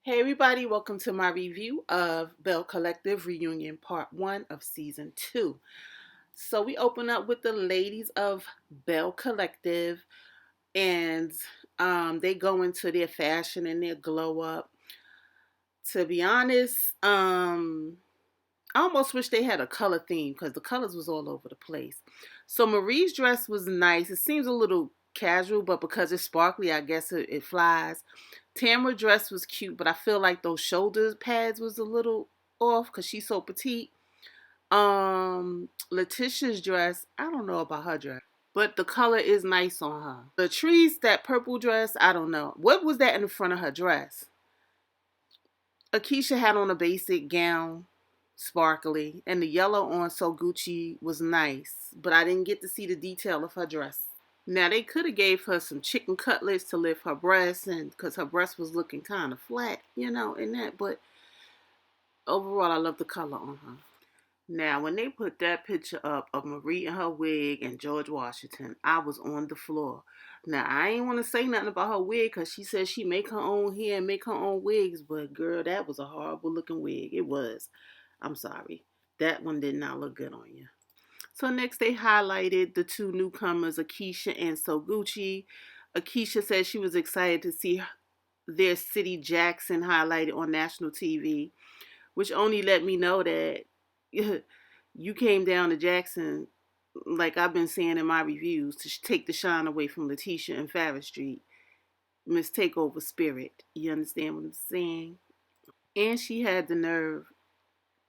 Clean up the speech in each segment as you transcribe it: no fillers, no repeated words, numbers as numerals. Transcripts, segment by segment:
Hey everybody, welcome to my review of Belle Collective Reunion Part 1 of Season 2. So we open up with the ladies of Belle Collective and they go into their fashion and their glow up. To be honest, I almost wish they had a color theme because the colors was all over the place. So Marie's dress was nice. It seems a little casual, but because it's sparkly, I guess it flies. Tamara's dress was cute, but I feel like those shoulder pads was a little off because she's so petite. Letitia's dress, I don't know about her dress, but the color is nice on her. The trees, that purple dress, I don't know. What was that in the front of her dress? Akeisha had on a basic gown, sparkly, and the yellow on So Gucci was nice, but I didn't get to see the detail of her dress. Now they could have gave her some chicken cutlets to lift her breasts, and because her breast was looking kind of flat, in that. But overall, I love the color on her. Now, when they put that picture up of Marie in her wig and George Washington, I was on the floor. Now, I ain't want to say nothing about her wig because she said she make her own hair and make her own wigs, but girl, that was a horrible looking wig. It was. I'm sorry. That one did not look good on you. So next they highlighted the two newcomers, Akeisha and Soguchi. Akeisha said she was excited to see their city Jackson highlighted on national TV, which only let me know that you came down to Jackson, like I've been saying in my reviews, to take the shine away from Letitia and Farris Street. Miss Takeover Spirit. You understand what I'm saying? And she had the nerve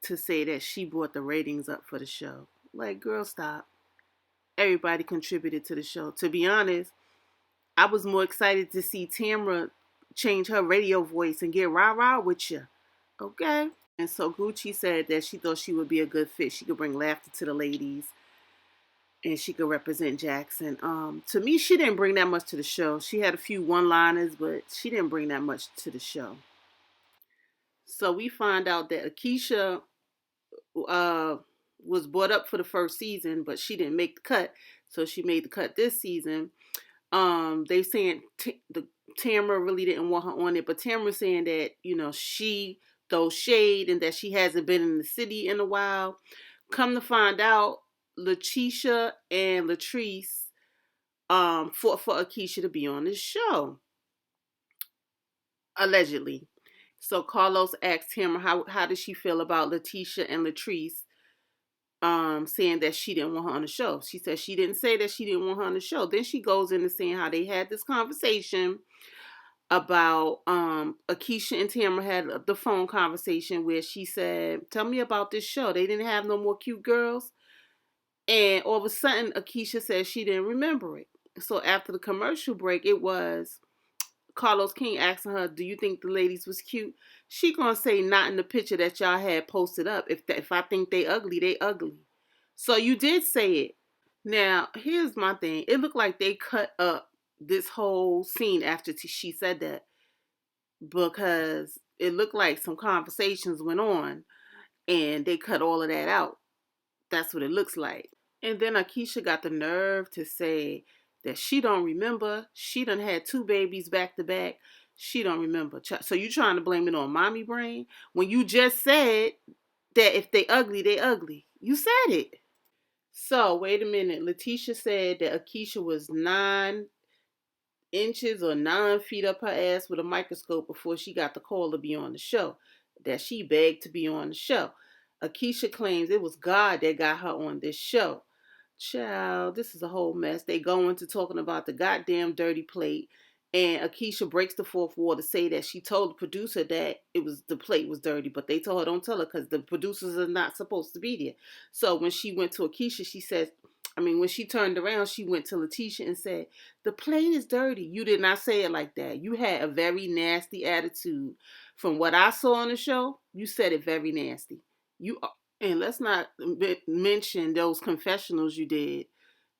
to say that she brought the ratings up for the show. Like, girl, stop. Everybody contributed to the show. To be honest, I was more excited to see Tamra change her radio voice and get rah-rah with you. Okay? And so Gucci said that she thought she would be a good fit. She could bring laughter to the ladies and she could represent Jackson. To me, she didn't bring that much to the show. She had a few one-liners, but she didn't bring that much to the show. So we find out that Akeisha uh, was brought up for the first season, but she didn't make the cut. So she made the cut this season. They saying the Tamara really didn't want her on it, but Tamara saying that she throws shade and that she hasn't been in the city in a while. Come to find out, Letitia and Latrice fought for Akeisha to be on this show, allegedly. So Carlos asked Tamara how did she feel about Letitia and Latrice saying that she didn't want her on the show. She said she didn't say that she didn't want her on the show. Then she goes into saying how they had this conversation about Akeisha and Tamara had the phone conversation where she said, "Tell me about this show. They didn't have no more cute girls." And all of a sudden, Akeisha said she didn't remember it. So after the commercial break, it was Carlos King asking her, "Do you think the ladies was cute?" She gonna say, "Not in the picture that y'all had posted up. If I think they ugly, they ugly." So you did say it. Now here's my thing. It looked like they cut up this whole scene after she said that because it looked like some conversations went on and they cut all of that out. That's what it looks like. And then Akeisha got the nerve to say that she don't remember. She done had two babies back to back. She don't remember. So you trying to blame it on mommy brain when you just said that if they ugly, they ugly. You said it. So wait a minute. Letitia said that Akeisha was 9 inches or 9 feet up her ass with a microscope before she got the call to be on the show. That she begged to be on the show. Akeisha claims it was God that got her on this show. Child, this is a whole mess. They go into talking about the goddamn dirty plate. And Akeisha breaks the fourth wall to say that she told the producer that the plate was dirty, but they told her don't tell her because the producers are not supposed to be there. So when she went to Akeisha, she said, when she turned around, she went to Letitia and said, "The plate is dirty." You did not say it like that. You had a very nasty attitude. From what I saw on the show, you said it very nasty. You and let's not mention those confessionals you did.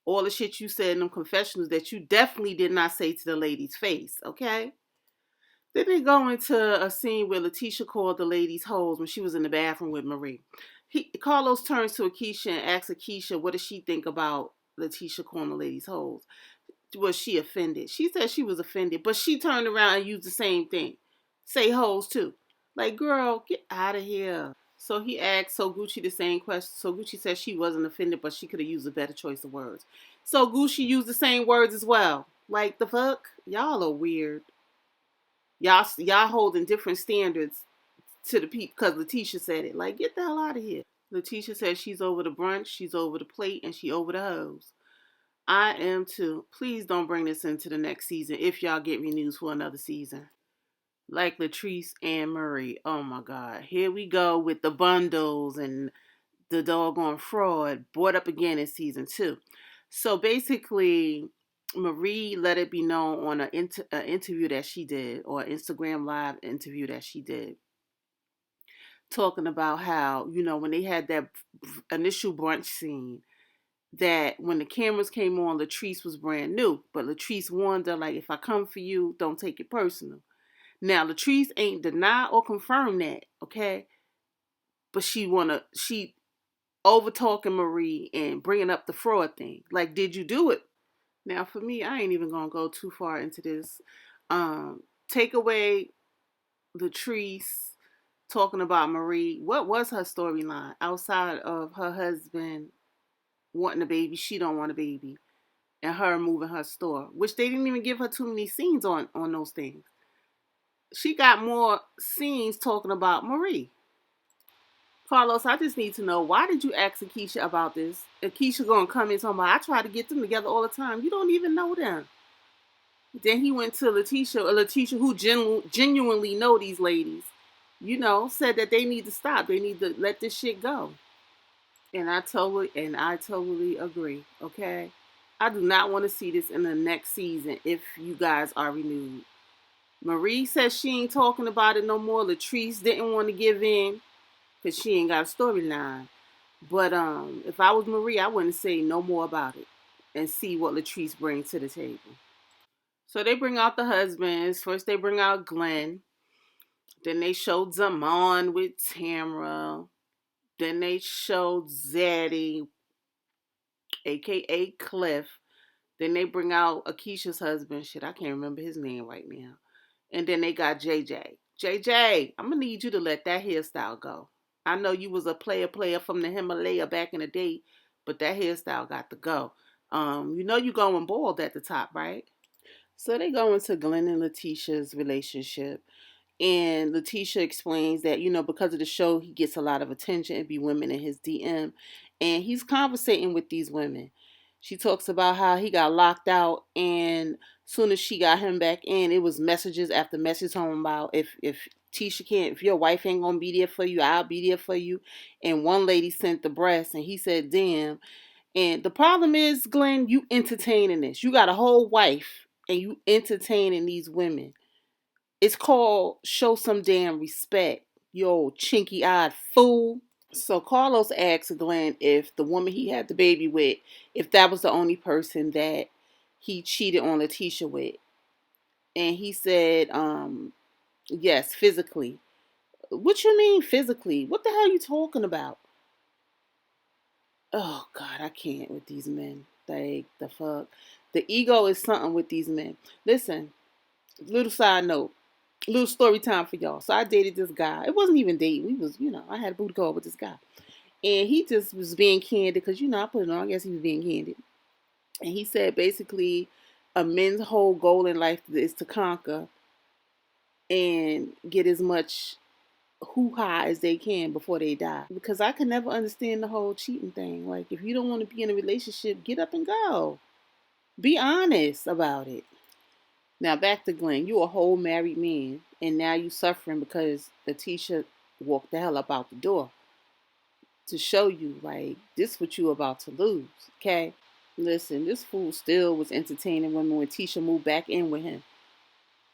All the shit you said in them confessionals that you definitely did not say to the lady's face, okay? Then they go into a scene where Letitia called the ladies hoes when she was in the bathroom with Marie. Carlos turns to Akeisha and asks Akeisha what does she think about Letitia calling the ladies hoes. Was she offended? She said she was offended, but she turned around and used the same thing. Say hoes too. Like, girl, get out of here. So he asked So Gucci the same question. So Gucci said she wasn't offended, but she could have used a better choice of words. So Gucci used the same words as well. Like, the fuck? Y'all are weird. Y'all holding different standards to the people because Letitia said it. Like, get the hell out of here. Letitia said she's over the brunch, she's over the plate, and she over the hoes. I am too. Please don't bring this into the next season if y'all get renewed for another season. Like Latrice and Murray. Oh my God. Here we go with the bundles and the doggone fraud brought up again in season two. So basically, Marie let it be known on an interview that she did, or Instagram Live interview that she did, talking about how, when they had that initial brunch scene, that when the cameras came on, Latrice was brand new. But Latrice warned her, like, if I come for you, don't take it personal. Now, Latrice ain't deny or confirm that, okay? But she over talking Marie and bringing up the fraud thing. Like, did you do it? Now, for me, I ain't even gonna go too far into this. Take away Latrice talking about Marie. What was her storyline outside of her husband wanting a baby? She don't want a baby, and her moving her store, which they didn't even give her too many scenes on those things. She got more scenes talking about Marie. Carlos, I just need to know, why did you ask Akeisha about this? Akeisha gonna come in talking about, I try to get them together all the time. You don't even know them. Then he went to Letitia who genuinely know these ladies, said that they need to stop. They need to let this shit go. And I totally agree. Okay, I do not want to see this in the next season if you guys are renewed. Marie says she ain't talking about it no more. Latrice didn't want to give in because she ain't got a storyline. But if I was Marie, I wouldn't say no more about it and see what Latrice brings to the table. So they bring out the husbands. First they bring out Glenn. Then they showed Zaman with Tamra. Then they showed Zaddy, aka Cliff. Then they bring out Akeisha's husband. Shit, I can't remember his name right now. And then they got JJ. JJ, I'm gonna need you to let that hairstyle go. I know you was a player from the Himalaya back in the day, but that hairstyle got to go. You going bald at the top, right? So they go into Glenn and Letitia's relationship. And Letitia explains that, because of the show, he gets a lot of attention. It be women in his DM. And he's conversating with these women. She talks about how he got locked out, and soon as she got him back in, it was messages after messages talking about, if Tisha can't, if your wife ain't gonna be there for you, I'll be there for you. And one lady sent the breast, and he said, damn. And the problem is, Glenn, you entertaining this. You got a whole wife, and you entertaining these women. It's called show some damn respect, you old chinky eyed fool. So Carlos asked Glenn if the woman he had the baby with, if that was the only person that he cheated on Letitia with. And he said, yes, physically. What you mean physically? What the hell are you talking about? Oh God, I can't with these men. Like the fuck. The ego is something with these men. Listen, little side note. Little story time for y'all. So I dated this guy. It wasn't even dating. We was, I had a booty call with this guy. And he just was being candid because, I put it on. I guess he was being candid. And he said basically a man's whole goal in life is to conquer and get as much hoo-ha as they can before they die. Because I could never understand the whole cheating thing. Like, if you don't want to be in a relationship, get up and go. Be honest about it. Now back to Glenn. You a whole married man, and now you suffering because Letitia walked the hell up out the door to show you, like, this what you about to lose. Okay, listen, this fool still was entertaining women when Tisha moved back in with him.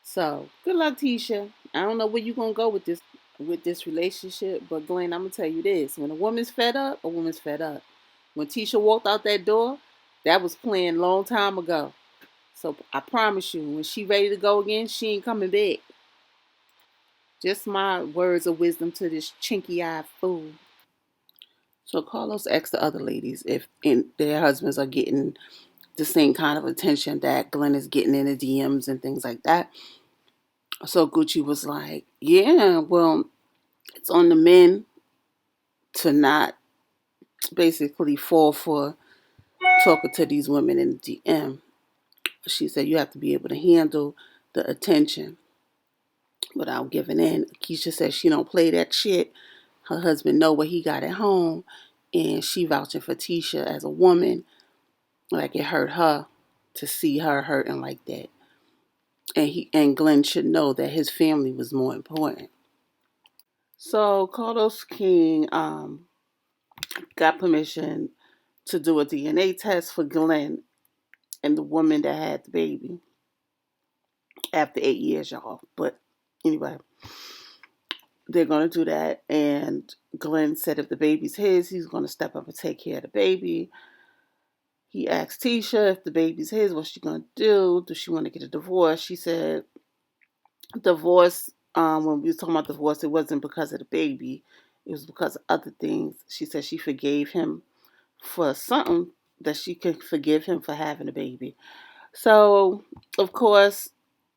So good luck, Tisha. I don't know where you gonna go with this relationship, but Glenn, I'm gonna tell you this: when a woman's fed up, a woman's fed up. When Tisha walked out that door, that was planned a long time ago. So I promise you, when she ready to go again, she ain't coming back. Just my words of wisdom to this chinky-eyed fool. So Carlos asked the other ladies if their husbands are getting the same kind of attention that Glenn is getting in the DMs and things like that. So Gucci was like, yeah, well, it's on the men to not basically fall for talking to these women in the DM. She said you have to be able to handle the attention without giving in. Keisha said she don't play that shit. Her husband know what he got at home, and she vouching for Tisha as a woman. Like it hurt her to see her hurting like that. And Glenn should know that his family was more important. So Carlos King got permission to do a DNA test for Glenn and the woman that had the baby after 8 years, y'all. But anyway, they're going to do that. And Glenn said if the baby's his, he's going to step up and take care of the baby. He asked Tisha if the baby's his, what's she going to do? Does she want to get a divorce? She said divorce, when we was talking about divorce, it wasn't because of the baby. It was because of other things. She said she forgave him for something that she could forgive him for having a baby. So, of course,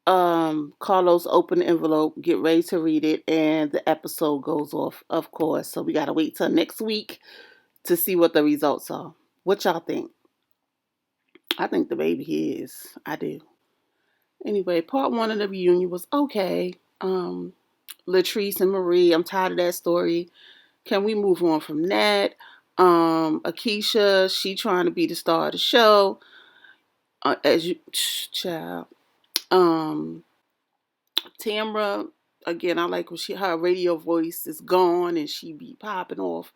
Carlos opened the envelope, get ready to read it, and the episode goes off, of course. So we gotta wait till next week to see what the results are. What y'all think? I think the baby is. I do. Anyway, part one of the reunion was okay. Latrice and Marie, I'm tired of that story. Can we move on from that? Akeisha, she trying to be the star of the show. As you, child. Um, Tamra, again, I like when her radio voice is gone and she be popping off.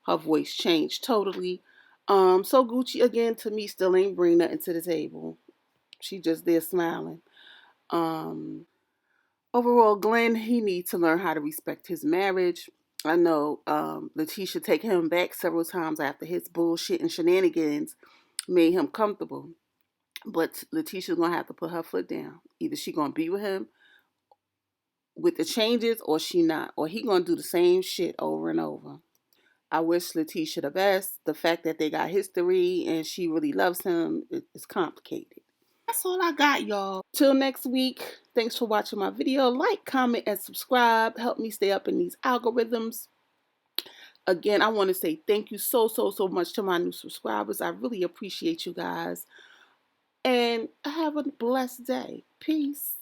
Her voice changed totally. So Gucci again to me still ain't bring nothing to the table. She just there smiling. Um, Overall, Glenn he needs to learn how to respect his marriage. I know Letitia taking him back several times after his bullshit and shenanigans made him comfortable. But Letitia's gonna have to put her foot down. Either she gonna be with him with the changes or she not. Or he gonna do the same shit over and over. I wish Letitia the best. The fact that they got history and she really loves him is complicated. That's all I got, y'all. Till next week, thanks for watching my video. Like, comment, and subscribe. Help me stay up in these algorithms. Again, I want to say thank you so much to my new subscribers. I really appreciate you guys. And have a blessed day. Peace.